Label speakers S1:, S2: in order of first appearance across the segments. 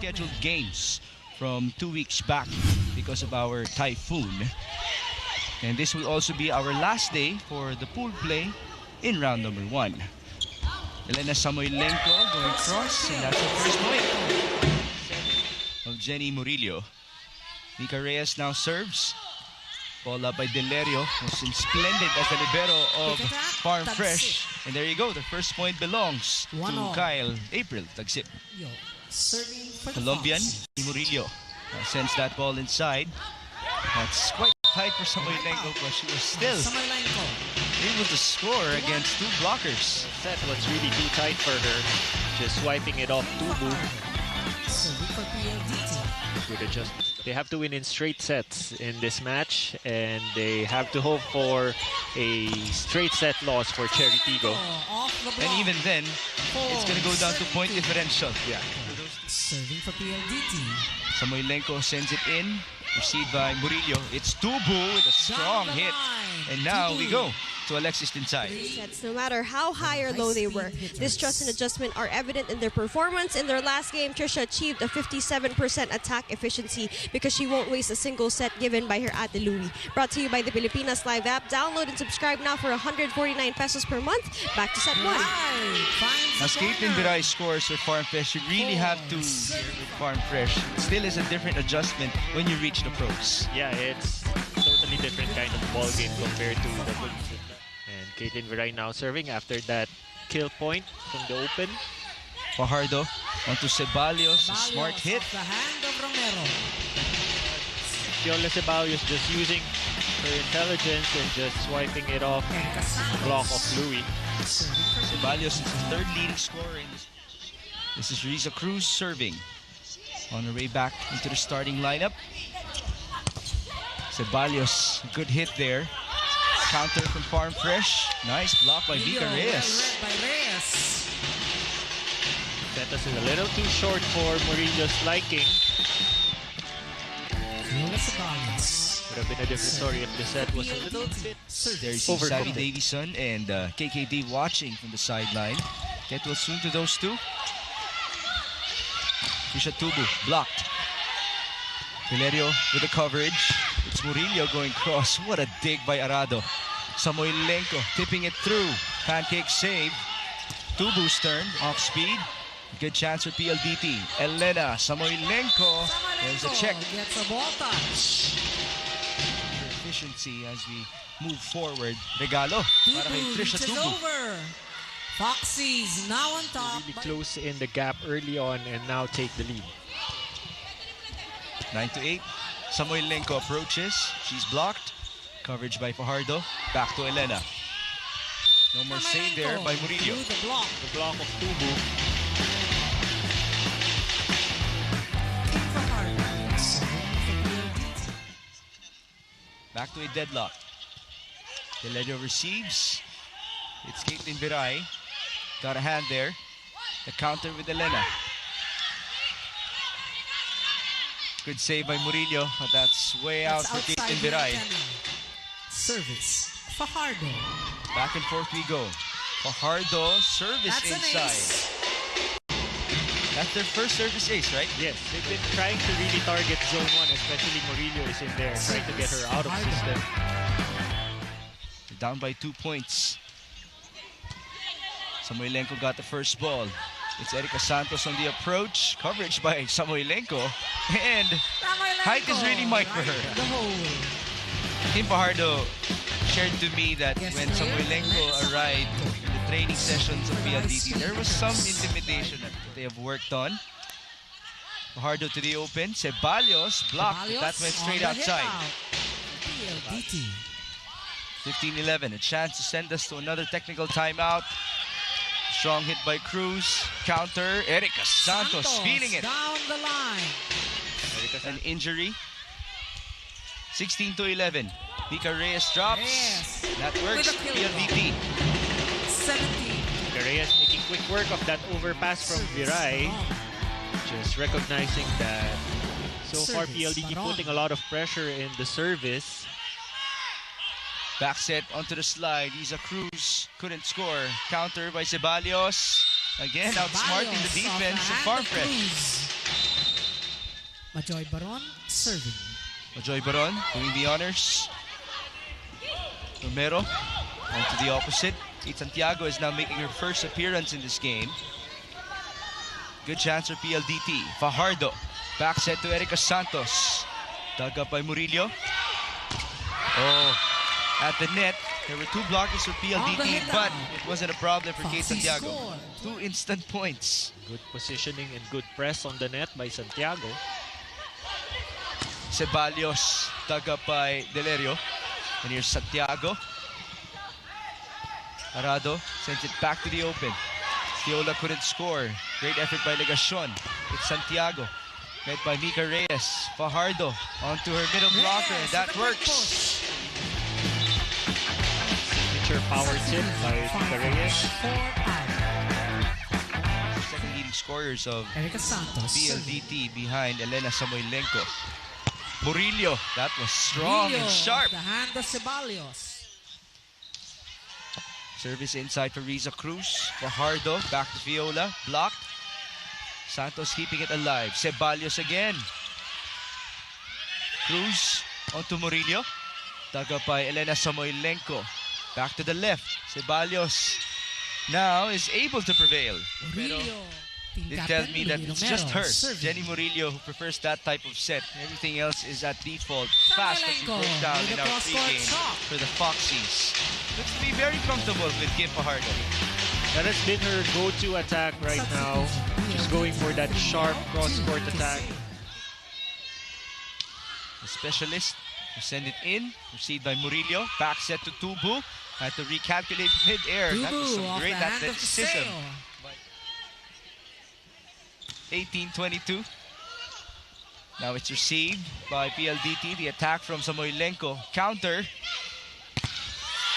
S1: scheduled games from 2 weeks back because of our typhoon. And this will also be our last day for the pool play in round number 1. Elena Samoilenko going cross, and that's the first point of Jenny Murillo. Mika Reyes now serves. Ball up by Delerio, who's splendid as the libero of Farm Fresh. And there you go, the first point belongs to Kyle April Tagsip. Colombian Murillo sends that ball inside. That's quite tight for Samoilenko, but she was still able to score against 2 blockers.
S2: That was really too tight for her. Just swiping it off Tubu. Good adjustment. They have to win in straight sets in this match, and they have to hope for a straight set loss for Cherry Tigo.
S1: And even then, it's going to go down to point differential.
S2: Yeah.
S3: Serving for PLDT.
S1: Samoilenko sends it in, received by Murillo. It's Tubu with a strong hit. And now we go to Alexis inside.
S4: Sets, no matter how high or low they were, this trust and adjustment are evident in their performance. In their last game, Trisha achieved a 57% attack efficiency because she won't waste a single set given by her Ate Louie. Brought to you by the Pilipinas Live app. Download and subscribe now for 149 pesos per month. Back to set 1.
S1: As Caitlin Viray scores for Farm Fresh, you really have to with Farm Fresh. It still is a different adjustment when you reach the pros.
S2: Yeah, it's totally different kind of ball game compared to the Philippines. And Caitlin Viray now serving after that kill point from the open.
S1: Fajardo onto Ceballos, a smart hit.
S3: The hand of Romero.
S2: Fiola Ceballos just using her intelligence and just swiping it off the block of Louie.
S1: Ceballos is the 3rd leading scorer in this. This is Riza Cruz serving on her way back into the starting lineup. Ceballos, good hit there. Counter from Farm Fresh. Nice block by Mika Reyes.
S2: That was a little too short for Murillo's liking. Would have been a different story if the set was a little bit
S1: There you see Savvy Davison and KKD watching from the sideline. Get well soon to those two. Trisha Tubu blocked. Valerio with the coverage. It's Murillo going cross. What a dig by Arado. Samoilenko tipping it through. Pancake save. Tubu's turn. Off speed. Good chance for PLDT. Elena Samoilenko. There's a check.
S3: Gets a ball touch.
S1: Efficiency as we move forward. Regalo para kay Trisha Tubu.
S3: Over. Foxies now on top.
S2: Really close in the gap early on and now take the lead.
S1: 9-8. Samoilenko approaches. She's blocked. Coverage by Fajardo. Back to Elena. No more save there by Murillo.
S3: The block
S2: of Tubu.
S1: Back to a deadlock. Delerio receives. It's Caitlin Viray. Got a hand there. The counter with Elena. Good save by Murillo, but that's way out for Caitlin Viray.
S3: Service. Fajardo.
S1: Back and forth we go. Fajardo, service inside. That's their first service ace, right?
S2: Yes, they've been trying to really target zone 1, especially Murillo is in there, trying to get her out of system.
S1: They're down by 2 points. Samoilenko got the first ball. It's Erica Santos on the approach. Coverage by Samoilenko. And height is really mine for her. Tim Fajardo shared to me that when Samoilenko arrived in the training sessions of PLDT, there was some intimidation that they have worked on. Fajardo to the open. Ceballos blocked, but that went straight outside. 15-11, a chance to send us to another technical timeout. Strong hit by Cruz. Counter. Erica Santos feeling it.
S3: Down the line.
S1: An injury. 16-11. Mika Reyes drops. That works. PLDT.
S3: 17.
S2: Mika Reyes making quick work of that overpass from Viray. Just recognizing that so far PLDT putting a lot of pressure in the service.
S1: Back set onto the slide. Isa Cruz couldn't score. Counter by Ceballos. Again, outsmarting the defense of Farm Fresh.
S3: Majoy Baron serving.
S1: Majoy Baron doing the honors. Romero on to the opposite. Kate Santiago is now making her first appearance in this game. Good chance for PLDT. Fajardo. Back set to Erica Santos. Dug up by Murillo. Oh, at the net. There were 2 blockers for PLDT, but it wasn't a problem for Kate Santiago. 2 instant points.
S2: Good positioning and good press on the net by Santiago.
S1: Ceballos dug up by Delerio. And here's Santiago. Arado sends it back to the open. Fiola couldn't score. Great effort by Legacion. It's Santiago. Met by Mika Reyes. Fajardo onto her middle blocker, and that works.
S2: Signature power tip by Mika Reyes.
S1: Second leading scorers of
S3: Erica Santos.
S1: PLDT behind Elena Samoilenko. Murillo, that was strong and sharp.
S3: The hand of Ceballos.
S1: Service inside for Riza Cruz. Fajardo back to Viola. Blocked. Santos keeping it alive. Ceballos again. Cruz onto Murillo. Dug up by Elena Samoilenko. Back to the left. Ceballos now is able to prevail.
S3: Murillo.
S1: It tells me that it's just her, Jenny Murillo, who prefers that type of set. Everything else is at default. Fast as we broke down in our pregame for the Foxies. Looks to be very comfortable with Kim Fajardo.
S2: That has been her go-to attack right now. She's going for that sharp cross-court attack.
S1: The specialist will send it in. Received by Murillo. Back set to Tubu. Had to recalculate mid-air. That was some great athleticism. 18-22. Now it's received by PLDT. The attack from Samoilenko. Counter.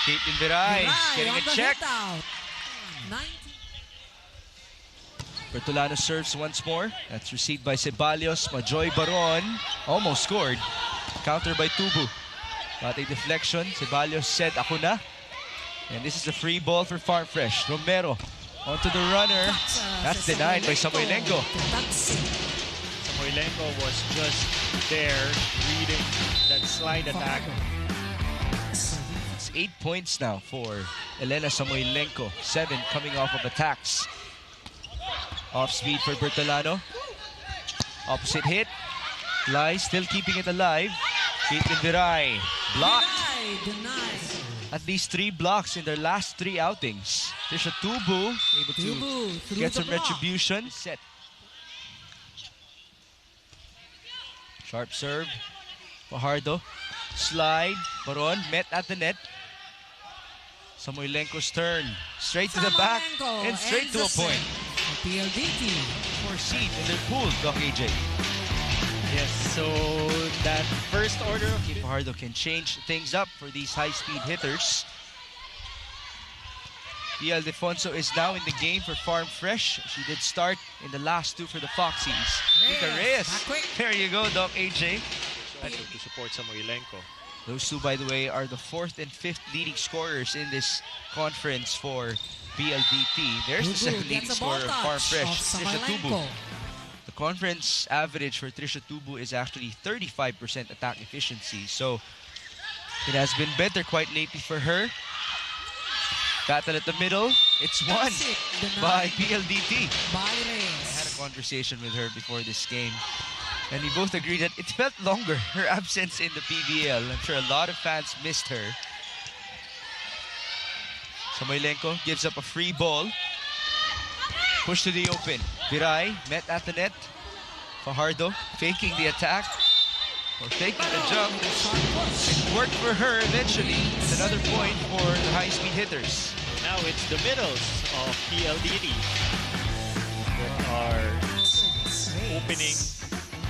S1: Caitlin Viray getting a check. Bertolano serves once more. That's received by Ceballos. Majoy Baron almost scored. Counter by Tubu. But a deflection. Ceballos said, "Ako na." And this is a free ball for Farm Fresh. Romero onto the runner. That's denied by Samoilenko.
S2: Samoilenko was just there reading that slide attack.
S1: It's 8 points now for Elena Samoilenko. 7 coming off of attacks. Off speed for Bertolano. Opposite hit. Lai still keeping it alive. Caitlin Viray. Blocked. At least 3 blocks in their last 3 outings. Trisha Tubu able to get some retribution. Set. Sharp serve. Fajardo. Slide. Baron met at the net. Samoilenko's turn. Straight to the back and straight to a point.
S3: PLDT.
S1: 4 seed in their pool, Doc AJ.
S2: Yes, so that first order of
S1: Fajardo can change things up for these high-speed hitters. PL Defonso is now in the game for Farm Fresh. She did start in the last 2 for the Foxies. Mika Reyes. There you go, Doc AJ.
S2: to support Samoilenko.
S1: Those 2, by the way, are the 4th and 5th leading scorers in this conference for PLDT. There's the second leading scorer of Farm Fresh, Trisha Tubu. The conference average for Trisha Tubu is actually 35% attack efficiency. So it has been better quite lately for her. Battle at the middle. It's won by PLDT. I had a conversation with her before this game, and we both agreed that it felt longer, her absence in the PVL. I'm sure a lot of fans missed her. Samoilenko gives up a free ball. Push to the open. Viray met at the net. Fajardo faking the attack, or faking the jump. It worked for her eventually. It's another point for the high-speed hitters.
S2: Now it's the middles of PLDT that are opening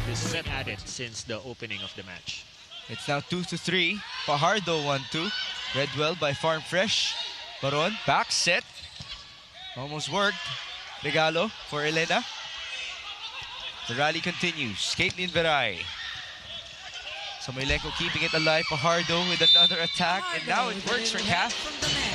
S2: this set at it since the opening of the match.
S1: It's now 2-3. Fajardo 1-2. Read well by Farm Fresh. Baron, back set. Almost worked. Regalo for Elena. The rally continues. Caitlin Viray. Samoilenko keeping it alive. Fajardo with another attack. And now it works for Kath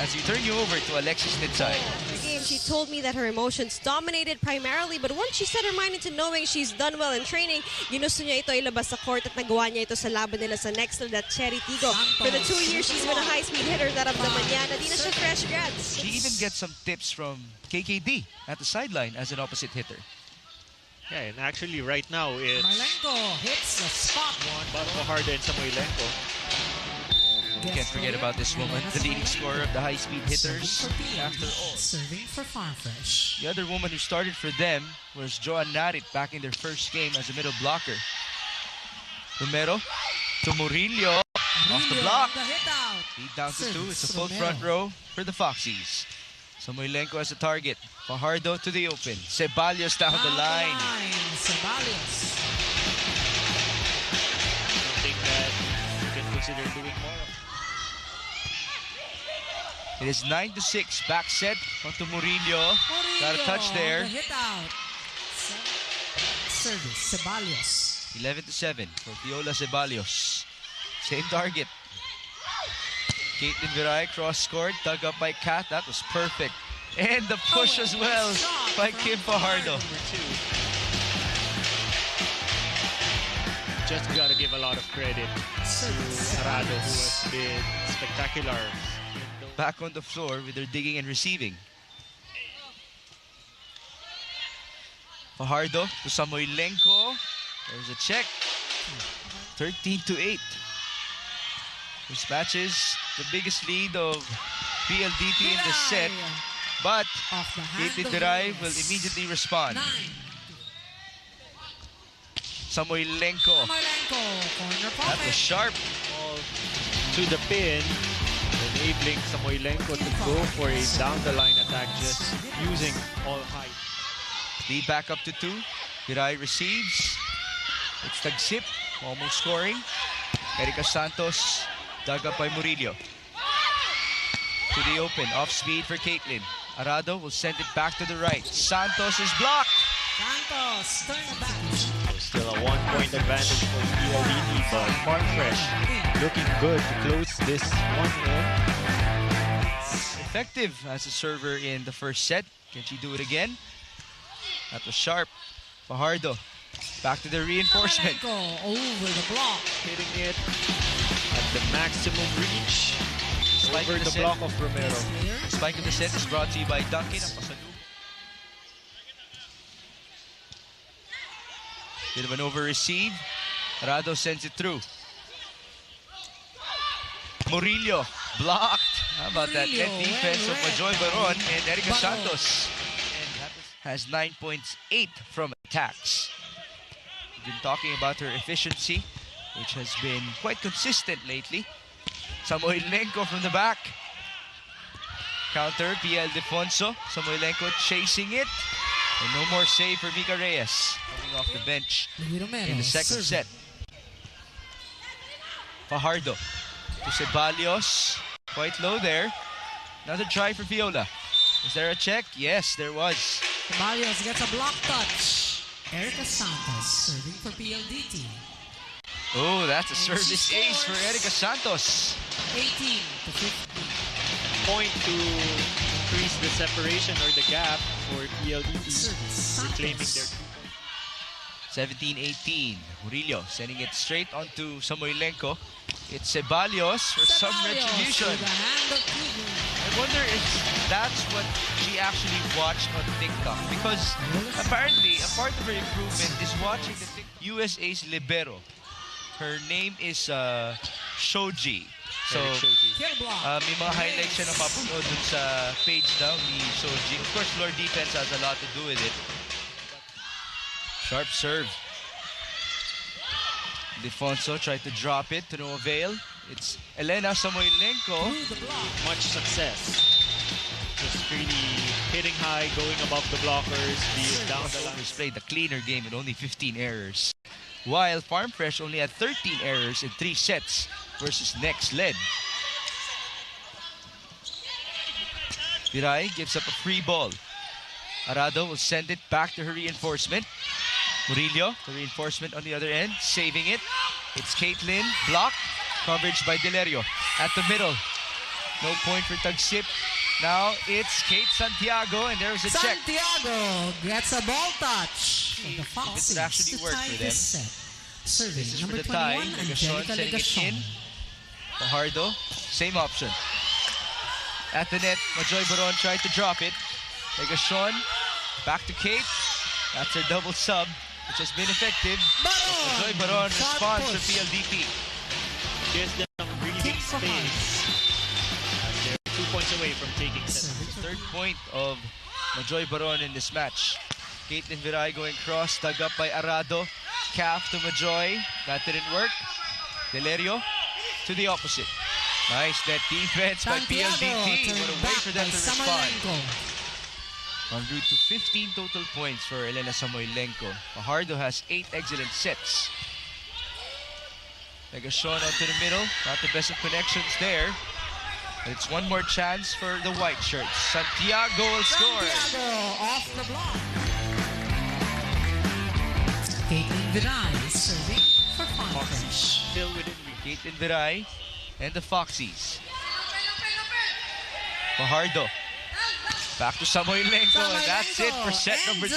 S1: as we turn you over to Alexis Nitzay.
S4: The game game, she told me that her emotions dominated primarily, but once she set her mind into knowing she's done well in training, ginusto niya ito ilabas sa court at nagawa niya ito sa laban nila sa next lead at Cherry Tigo. For the 2 years she's been a high-speed hitter, naramdaman niya na di na siya fresh grads.
S1: She even gets some tips from KKD at the sideline as an opposite hitter.
S2: Yeah, and actually right now it's
S3: Malenko hits the spot.
S2: Fajardo and Samoilenko.
S1: Can't forget about this woman, the leading scorer of the high-speed hitters. After all,
S3: Serving for Farm Fresh.
S1: the other woman who started for them was Joan Narit back in their first game as a middle blocker. Romero to Murillo, off the block.
S3: The hit out.
S1: Lead down to 2. It's a full
S3: Romero.
S1: front row for the Foxies. Samoilenko as a target. Fajardo to the open. Ceballos down the line.
S3: Ceballos.
S2: Something that you can consider doing more of.
S1: It is 9-6. Back set onto Murillo. Got a touch there.
S3: The hit out. Service. Ceballos.
S1: 11-7 for Viola Ceballos. Same target. Caitlin Viray cross-scored, dug up by Kat. That was perfect. And the push as well by Kim Fajardo.
S2: Just gotta give a lot of credit to Arado, who has been spectacular.
S1: Back on the floor with their digging and receiving. Fajardo to Samoilenko. There's a check. 13-8. This matches the biggest lead of PLDT in the set. But Caitlin Viray will immediately respond. Samoilenko. That was sharp.
S2: Ball to the pin, enabling Samoilenko to go for a down-the-line attack, just using all height.
S1: Lead back up to 2. Viray receives. It's Tagsip, almost scoring. Erica Santos, dug up by Murillo. To the open, off speed for Caitlin. Arado will send it back to the right. Santos is blocked.
S3: Santos, turn it back.
S2: Still a 1-point advantage for PLDT, but Farm Fresh looking good to close this one in.
S1: Effective as a server in the first set. Can she do it again? That was sharp. Fajardo, back to the reinforcement.
S3: Malenko over the block.
S2: Hitting it at the maximum reach.
S1: Spike
S2: Over
S1: of
S2: the
S1: set.
S2: block of Romero.
S1: Spike of the set is brought to you by Dunkin'. Ang pasalubong. Bit of an over-receive. Arado sends it through. Murillo blocked. How about that net
S3: Murillo,
S1: defense of
S3: well
S1: Majoy
S3: read.
S1: Baron and Erica
S3: Baron.
S1: Santos. Has 9.8 from attacks. We've been talking about her efficiency, which has been quite consistent lately. Samoilenko from the back. Counter, PL Defonso. Samoilenko chasing it. And no more save for Mika Reyes. Coming off the bench in the second set. Fajardo to Ceballos. Quite low there. Another try for Viola. Is there a check? Yes, there was.
S3: Ceballos gets a block touch. Erica Santos serving for PLDT.
S1: Oh, that's a service ace for Erica Santos.
S3: 18-15.
S2: Point to increase the separation or the gap for PLDT, reclaiming their
S1: 17-18. Murillo sending it straight onto Samoilenko. It's Ceballos for some retribution.
S3: With the hand of Kubu.
S1: I wonder if that's what she actually watched on TikTok. Because apparently, a part of her improvement is watching the TikTok. USA's libero. Her name is Shoji. So,
S3: Kill block.
S1: may mga highlights siya na papanood dun sa page daw ni Shoji. Of course, floor defense has a lot to do with it. Sharp serve. Defonso tried to drop it to no avail. It's Elena Samoilenko.
S3: Through the block.
S2: much success. Just really hitting high, going above the blockers, being down the line.
S1: Played the cleaner game with only 15 errors. While Farm Fresh only had 13 errors in 3 sets versus next led. Viray gives up a free ball. Arado will send it back to her reinforcement. Murillo, the reinforcement on the other end, saving it. It's Caitlin, blocked. Coverage by Delerio at the middle. No point for Tagsip. Now it's Kate Santiago, and there's a check.
S3: Santiago gets a ball touch. For the Foxies
S1: It actually
S3: to
S1: worked
S3: tie
S1: for them.
S3: this set. Serving
S1: This is for
S3: number
S1: the tie.
S3: 21,
S1: Legasyon
S3: Angelica
S1: setting it in.
S3: Legasyon.
S1: Fajardo, same option. At the net, Majoy Baron tried to drop it. Legasyon, back to Kate. That's her double sub, which has been effective. Majoy Baron responds for PLDT.
S2: Gives them some breathing space. And they're 2 points away from taking set.
S1: Third point of Majoy Baron in this match. Caitlin Viray going cross, dug up by Arado. Calf to Majoy. That didn't work. Delerio to the opposite. Nice net defense by PLDT. What a way for them to respond. En route to 15 total points for Elena Samoilenko. Fajardo has 8 excellent sets. Legasyon onto the middle. Not the best of connections there. But it's one more chance for the white shirts. Santiago will score.
S3: Santiago off the block. Caitlin Viray serving for Farm Fresh.
S2: Still within reach.
S1: Caitlin Viray and the Foxies. Fajardo. Back to Samoilenko, and that's it for set number 2.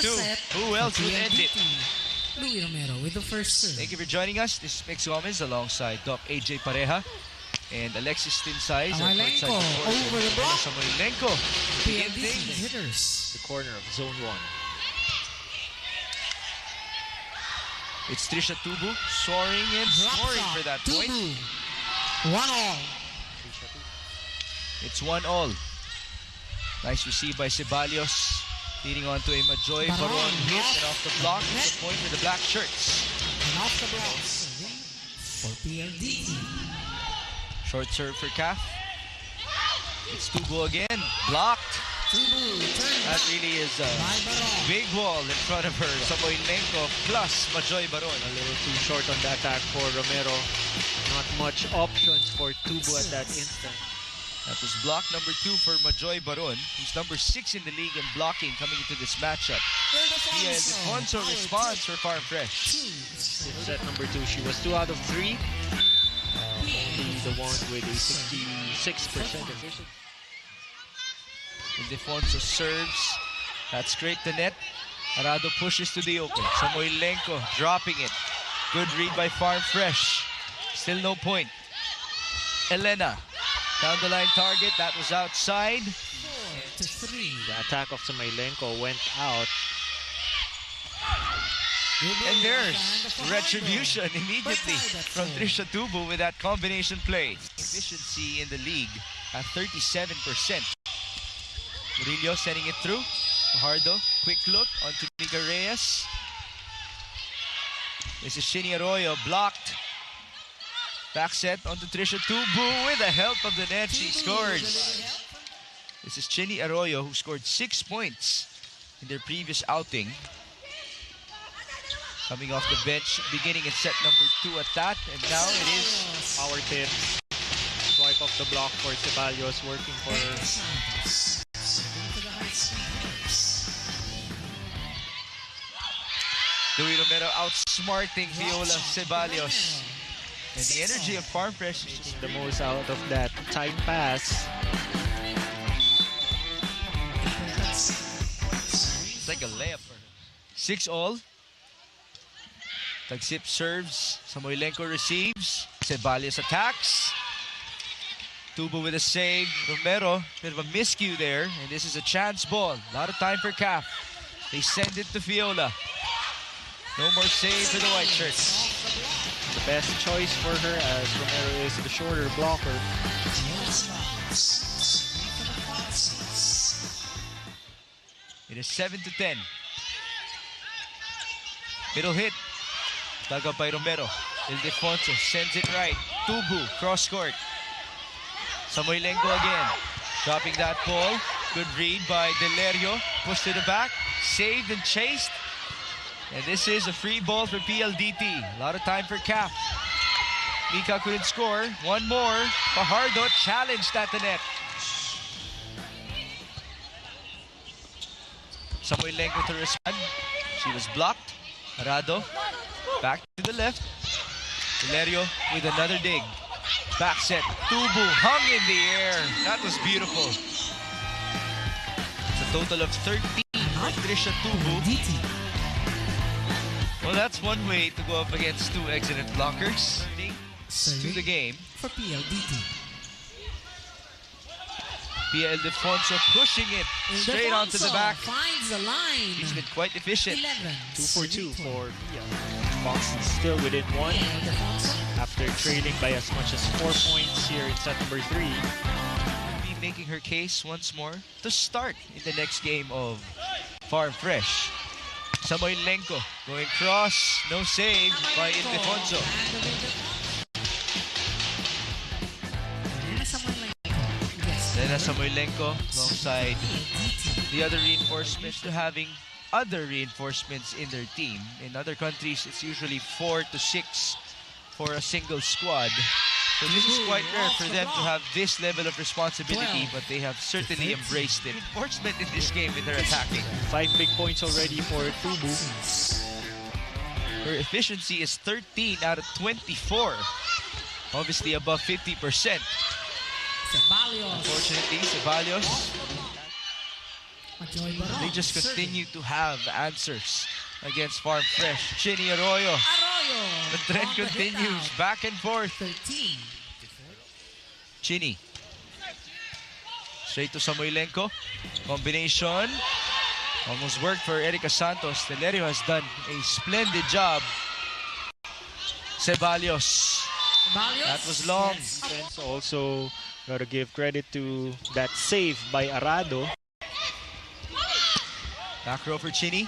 S1: Who else would end it?
S3: Louis Romero with the first serve.
S1: Thank you for joining us. This is Mix Gomez alongside Doc AJ Pareja and Alexis Tinsais.
S3: Samoilenko over the block.
S1: Samoilenko begin
S3: PLDT
S1: things.
S3: Hitters.
S2: The corner of zone 1.
S1: It's Trisha Tubu soaring and scoring for that point.
S3: 1-all.
S1: It's 1-all. Nice receive by Ceballos. Leading on to a Majoy Baron hit and off the block. It's a point for the black shirts.
S3: And off the block. Serving for PLDT.
S1: Short serve for Calf. It's Tubu again. Blocked. That really is a big wall in front of her. Samoilenko plus Majoy Baron.
S2: A little too short on the attack for Romero. Not much options for Tubu at that instant.
S1: That was block number 2 for Majoy Baron, who's number 6 in the league in blocking coming into this matchup. PL Defonso responds for Farm Fresh.
S2: In set number 2, she was 2 out of 3. Only the one with a 66% efficiency.
S1: Defonso serves. That's straight to net. Arado pushes to the open. Samoilenko dropping it. Good read by Farm Fresh. Still no point. Elena. Down the line target. That was outside.
S3: 4-3.
S2: The attack of Samoilenko went out.
S1: And there's retribution immediately from Trisha Tubu with that combination play. Efficiency in the league at 37%. Murillo sending it through. Fajardo, quick look onto Mika Reyes. This is Shini Arroyo, blocked. Back set onto Trisha Tubu with the help of the net. She scores. This is Chini Arroyo, who scored 6 points in their previous outing. Coming off the bench, beginning in set number 2 at that. And now it is
S2: Our tip. Swipe off the block for Ceballos, working for
S1: Louis Romero outsmarting Viola Ceballos. And the energy of Farm Fresh is just
S2: the most out of that tight pass.
S1: it's like a layup for her. 6-all. Tagsip serves. Samoilenko receives. Ceballos attacks. Tubu with a save. Romero, bit of a miscue there. And this is a chance ball. A lot of time for Calf. They send it to Viola. No more save for the white shirts.
S2: The best choice for her, as Romero is the shorter blocker.
S1: It is 7-10. Middle hit. Dug up by Romero. Ildefonso sends it right. Tubu, cross court. Samoilenko again. Dropping that ball. Good read by Delerio. Pushed to the back. Saved and chased. And this is a free ball for PLDT. A lot of time for Cap. Mika couldn't score. One more. Fajardo challenged at the net. Samoilenko to respond. She was blocked. Arado back to the left. Delerio with another dig. Back set. Tubu hung in the air. That was beautiful. total of 13 for Trisha Tubu.
S3: PLDT.
S1: Well, that's one way to go up against two excellent blockers. To the game.
S3: For PLDT.
S1: PL Defonso pushing it straight onto the back.
S3: Finds the line.
S1: He's been quite efficient.
S3: 11.
S2: 2 for 2 for PL. Foxies still within one after trailing by as much as 4 points here in set number 3.
S1: Be making her case once more to start in the next game of Farm Fresh. Samoilenko going cross, no save by Ildefonso. Lena Samoilenko alongside the other reinforcements to having other reinforcements in their team. In other countries, it's usually 4 to 6 for a single squad. So this is quite rare for them to have this level of responsibility, but they have certainly embraced it. Reinforcement in this game with their attacking.
S2: 5 big points already for Tubu.
S1: Her efficiency is 13 out of 24. Obviously above 50%. Unfortunately, Ceballos, they just continue to have answers against Farm Fresh. Chini Arroyo. The trend continues back and forth.
S3: 13.
S1: Chini. Straight to Samoilenko. Combination. Almost worked for Erica Santos. Telerio has done a splendid job. Ceballos. That was long.
S2: Defense also gotta give credit to that save by Arado.
S1: Back row for Chini.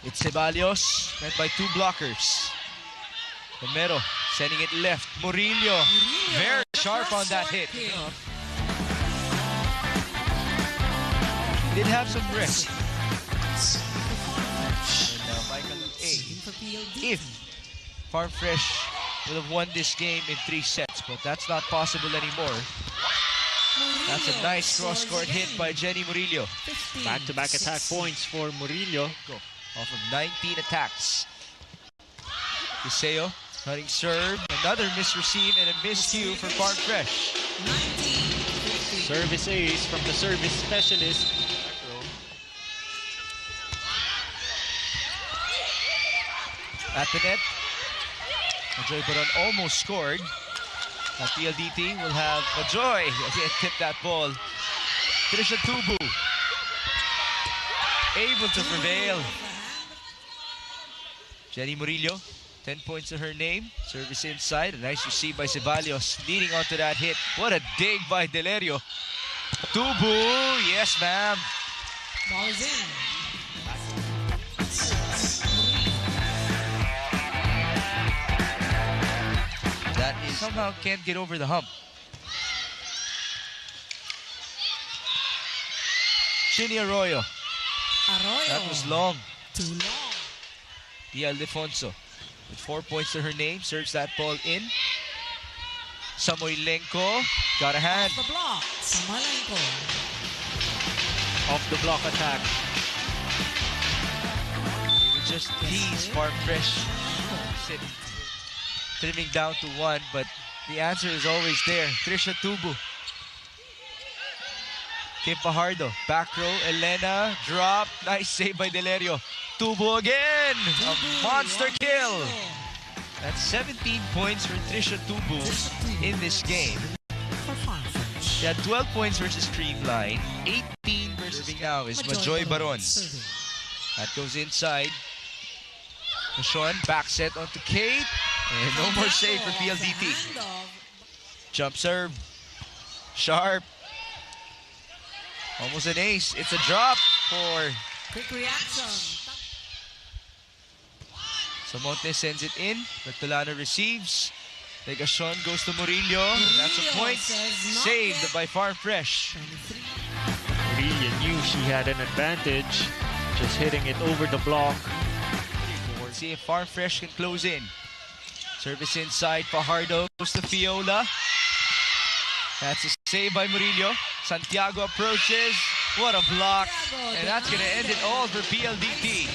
S1: It's Ceballos, met by 2 blockers. Romero sending it left. Murillo, very sharp on that hit. Did have some risk. And now Michael A. If Farm Fresh would have won this game in 3 sets, but that's not possible anymore. That's a nice cross-court hit by Jenny Murillo.
S2: Back-to-back attack points for Murillo.
S1: Off of 19 attacks. Iseo running serve. Another misreceive and a miscue for Farm Fresh.
S2: Service ace from the service specialist.
S1: At the net. Majoy Baron almost scored. Now PLDT will have Majoy again tip that ball. Trisha Tubu able to prevail. Jenny Murillo, 10 points to her name. Service inside. A nice receive by Ceballos. Leading onto that hit. What a dig by Delerio. Tubu, yes ma'am.
S3: Ball is in.
S1: That is somehow can't get over the hump. Chini Arroyo. That was long.
S3: Too long.
S1: PL Defonso with 4 points to her name. Serves that ball in. Samoilenko got a hand.
S3: Off the block. Samoilenko.
S2: Off the block attack.
S1: They would just tease Farm Fresh. Trimming down to 1, but the answer is always there. Trisha Tubu. Kim Fajardo. Back row. Elena. Drop. Nice save by Delerio. Tubu again. A monster kill. That's 17 points for Trisha Tubu in this game. She had 12 points versus Streamline. 18 versus now is Majoy Baron. That goes inside. Mashon back set onto Kate. And no more save for PLDT. Jump serve. Sharp. Almost an ace. It's a drop for
S3: Quick reaction.
S1: Samonte sends it in. Bertolano receives. Negation goes to Murillo. And that's a point. Saved by Farm Fresh.
S2: Murillo knew she had an advantage. Just hitting it over the block.
S1: Let's see if Farm Fresh can close in. Service inside. Fajardo goes to Fiola. That's a save by Murillo. Santiago approaches. What a block. And that's going to end it all for PLDT.